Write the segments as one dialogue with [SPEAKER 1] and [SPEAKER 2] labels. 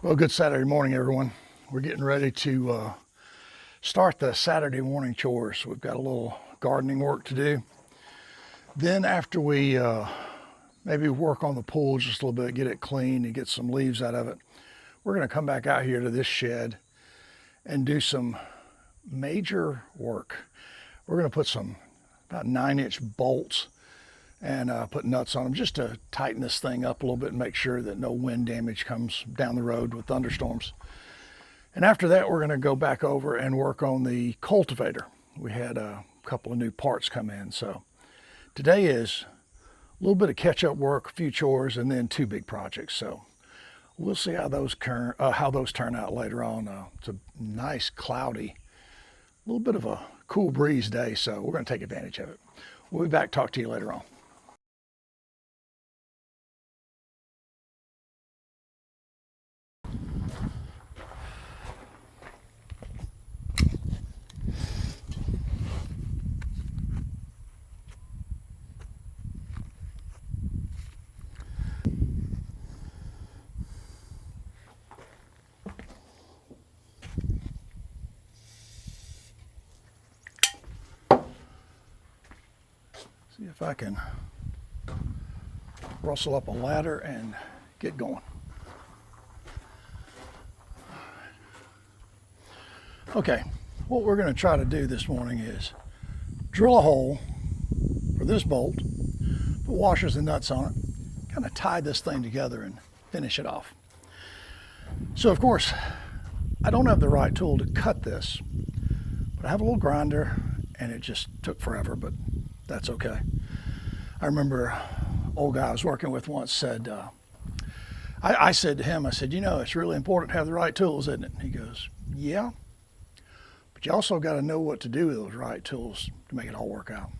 [SPEAKER 1] Well, good Saturday morning, everyone. We're getting ready to start the Saturday morning chores. We've got a little gardening work to do. Then after we maybe work on the pool just a little bit, get it clean and get some leaves out of it, we're going to come back out here to this shed and do some major work. We're going to put some about 9-inch bolts and put nuts on them just to tighten this thing up a little bit and make sure that no wind damage comes down the road with thunderstorms. And after that, we're going to go back over and work on the cultivator. We had a couple of new parts come in. So today is a little bit of catch-up work, a few chores, and then 2 big projects. So we'll see how those turn out later on. It's a nice, cloudy, a little bit of a cool breeze day, so we're going to take advantage of it. We'll be back to talk to you later on. See if I can rustle up a ladder and get going. Okay, what we're going to try to do this morning is drill a hole for this bolt, put washers and nuts on it, kind of tie this thing together and finish it off. So of course, I don't have the right tool to cut this, but I have a little grinder and it just took forever, but that's okay. I remember an old guy I was working with once said, I said to him, I said, you know, it's really important to have the right tools, isn't it? And he goes, yeah, but you also got to know what to do with those right tools to make it all work out.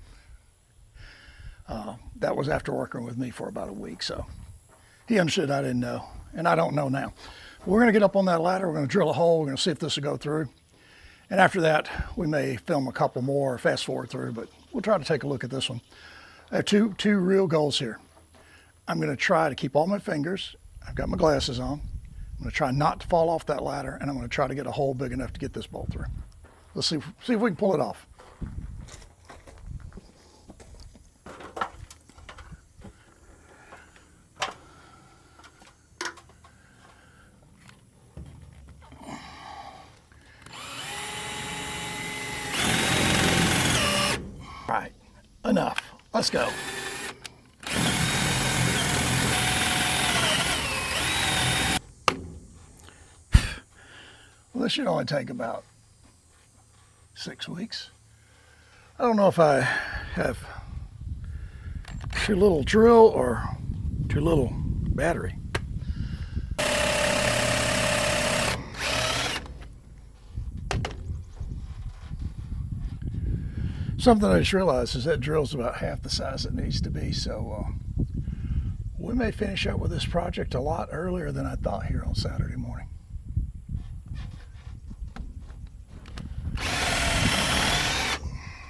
[SPEAKER 1] That was after working with me for about a week, so he understood I didn't know, and I don't know now. We're going to get up on that ladder, we're going to drill a hole, we're going to see if this will go through. And after that, we may film a couple more or fast forward through, but we'll try to take a look at this one. I have two real goals here. I'm going to try to keep all my fingers. I've got my glasses on. I'm going to try not to fall off that ladder, and I'm going to try to get a hole big enough to get this bolt through. Let's see if we can pull it off. All right, enough. Let's go. Well, this should only take about 6 weeks. I don't know if I have too little drill or too little battery. Something I just realized is that drill's about half the size it needs to be, so we may finish up with this project a lot earlier than I thought here on Saturday morning.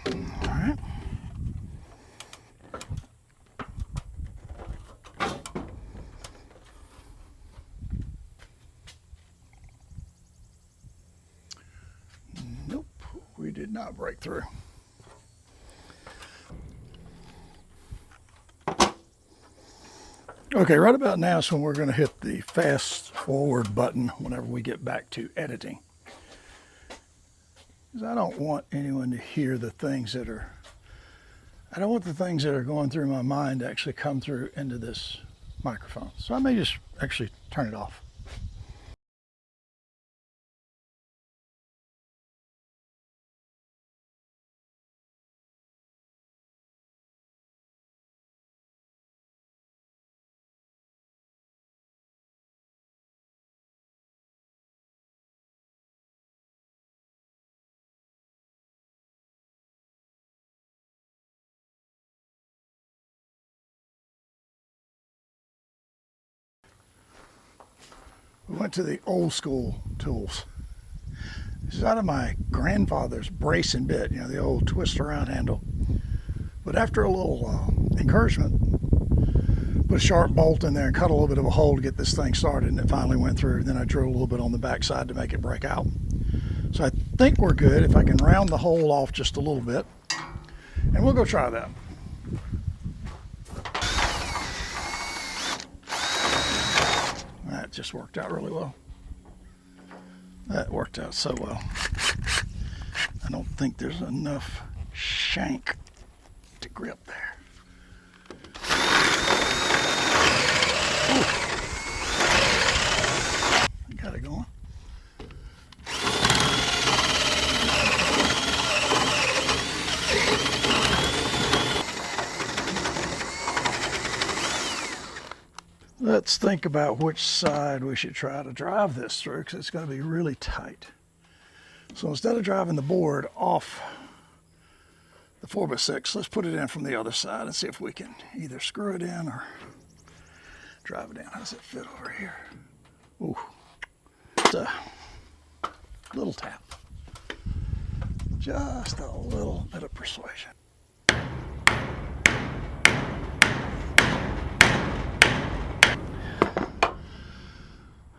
[SPEAKER 1] All right. Nope, we did not break through. Okay, right about now is when we're going to hit the fast forward button whenever we get back to editing. Because I don't want anyone to hear the things that are, I don't want the things that are going through my mind to actually come through into this microphone. So I may just actually turn it off. We went to the old school tools. This is out of my grandfather's brace and bit, you know, the old twist around handle. But after a little encouragement, put a sharp bolt in there and cut a little bit of a hole to get this thing started, and it finally went through. Then I drilled a little bit on the back side to make it break out. So I think we're good. If I can round the hole off just a little bit, and we'll go try that. That just worked out really well. That worked out so well. I don't think there's enough shank to grip there. Ooh. Got it going. Let's think about which side we should try to drive this through, because it's going to be really tight. So instead of driving the board off the 4x6, let's put it in from the other side and see if we can either screw it in or drive it in. How does it fit over here? Ooh, just a little tap. Just a little bit of persuasion.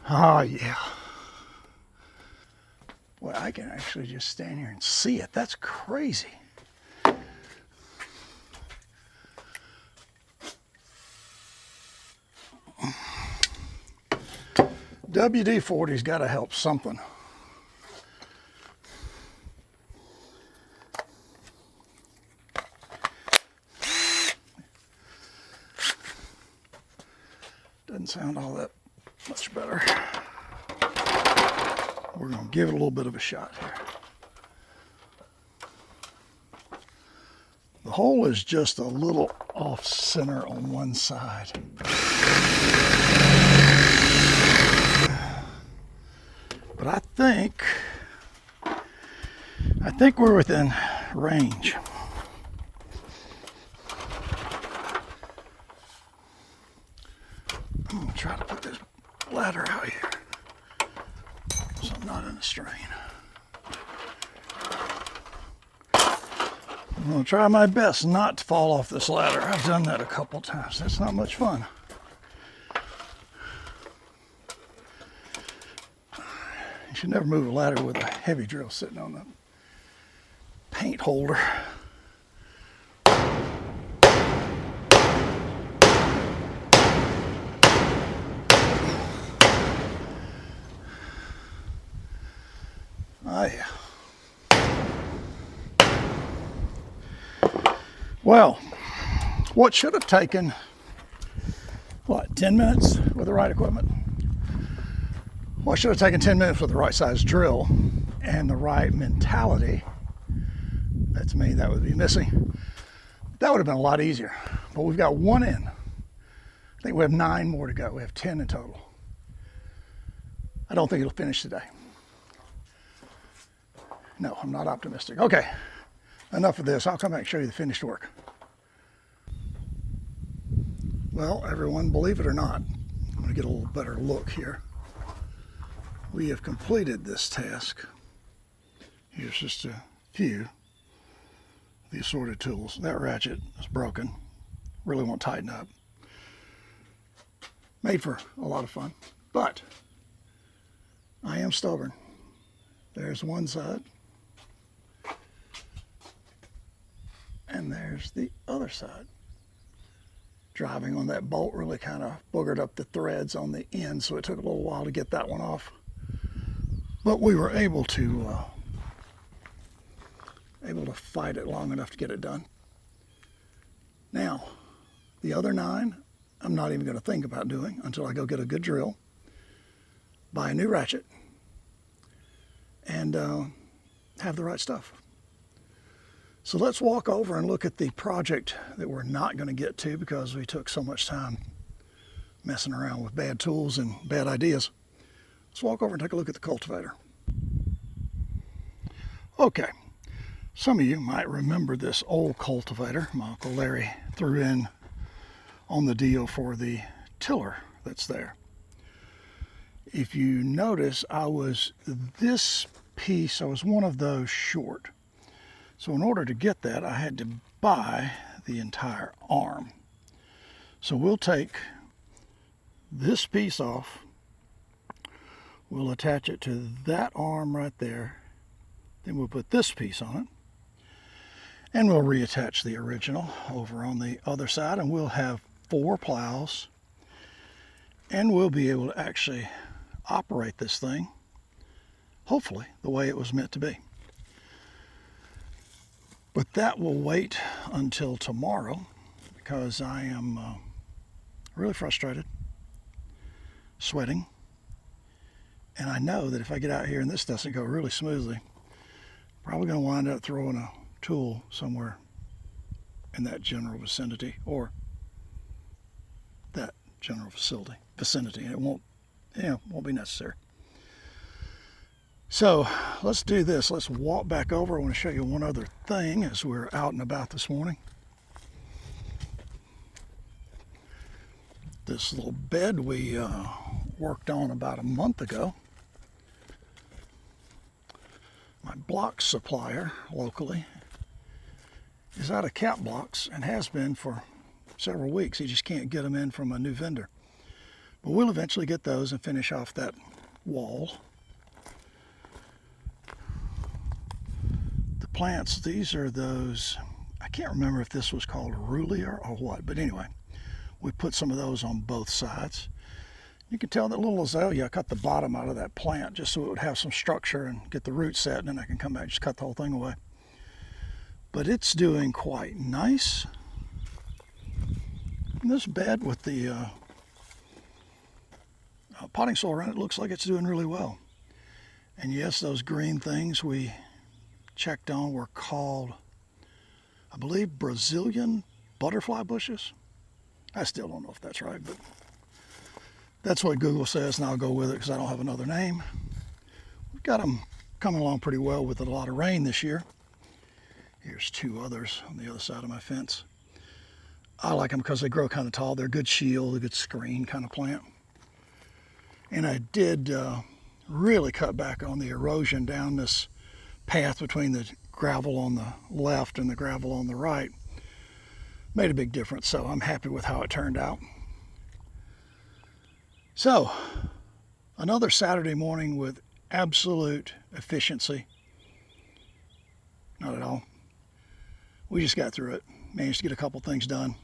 [SPEAKER 1] Oh, yeah. Well, I can actually just stand here and see it. That's crazy. WD-40's got to help something. Doesn't sound all that much better. We're going to give it a little bit of a shot here. The hole is just a little off center on one side. But I think we're within range. I'm going to try to put this ladder out here so I'm not in a strain. I'm going to try my best not to fall off this ladder. I've done that a couple times. That's not much fun. You should never move a ladder with a heavy drill sitting on the paint holder. Oh, yeah. Well, what should have taken, 10 minutes with the right equipment? What should have taken 10 minutes with the right size drill and the right mentality, that's me, that would be missing. That would have been a lot easier. But we've got one in. I think we have 9 more to go. We have 10 in total. I don't think it'll finish today. No, I'm not optimistic. Okay, enough of this. I'll come back and show you the finished work. Well, everyone, believe it or not, I'm going to get a little better look here. We have completed this task. Here's just a few of the assorted tools. That ratchet is broken. Really won't tighten up. Made for a lot of fun, but I am stubborn. There's one side. And there's the other side. Driving on that bolt really kind of boogered up the threads on the end, so it took a little while to get that one off. But we were able to fight it long enough to get it done. Now, the other 9, I'm not even going to think about doing until I go get a good drill, buy a new ratchet, and have the right stuff. So let's walk over and look at the project that we're not going to get to because we took so much time messing around with bad tools and bad ideas. Let's walk over and take a look at the cultivator. Okay, some of you might remember this old cultivator my Uncle Larry threw in on the deal for the tiller that's there. If you notice, I was one of those short. So in order to get that, I had to buy the entire arm. So we'll take this piece off. We'll attach it to that arm right there. Then we'll put this piece on it. And we'll reattach the original over on the other side, and we'll have 4 plows. And we'll be able to actually operate this thing, hopefully, the way it was meant to be. But that will wait until tomorrow, because I am really frustrated, sweating, and I know that if I get out here and this doesn't go really smoothly, probably going to wind up throwing a tool somewhere in that general vicinity, or that general vicinity, and it won't be necessary. So let's do this. Let's walk back over. I want to show you one other thing as we're out and about this morning. This little bed we worked on about a month ago. My block supplier locally is out of cap blocks and has been for several weeks. He just can't get them in from a new vendor. But we'll eventually get those and finish off that wall. The plants, these are those, I can't remember if this was called Rulier or what, but anyway, we put some of those on both sides. You can tell that little azalea, I cut the bottom out of that plant just so it would have some structure and get the roots set, and then I can come back and just cut the whole thing away. But it's doing quite nice. And this bed with the potting soil around it looks like it's doing really well. And yes, those green things we checked on were called, I believe, Brazilian butterfly bushes. I still don't know if that's right, but that's what Google says, and I'll go with it because I don't have another name. We've got them coming along pretty well with a lot of rain this year. Here's 2 others on the other side of my fence. I like them because they grow kind of tall. They're a good shield, a good screen kind of plant. And I did really cut back on the erosion down this path between the gravel on the left and the gravel on the right. Made a big difference, so I'm happy with how it turned out. So, another Saturday morning with absolute efficiency. Not at all. We just got through it. Managed to get a couple things done.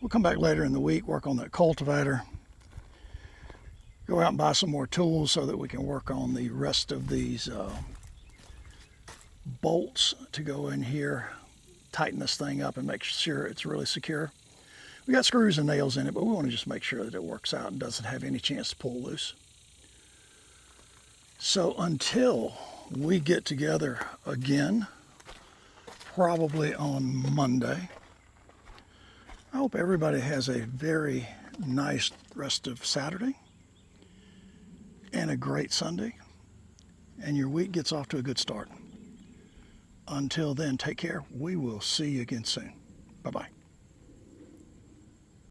[SPEAKER 1] We'll come back later in the week, work on that cultivator. Go out and buy some more tools so that we can work on the rest of these bolts to go in here, tighten this thing up and make sure it's really secure. We got screws and nails in it, but we want to just make sure that it works out and doesn't have any chance to pull loose. So until we get together again, probably on Monday, I hope everybody has a very nice rest of Saturday and a great Sunday, and your week gets off to a good start. Until then, take care. We will see you again soon. Bye-bye.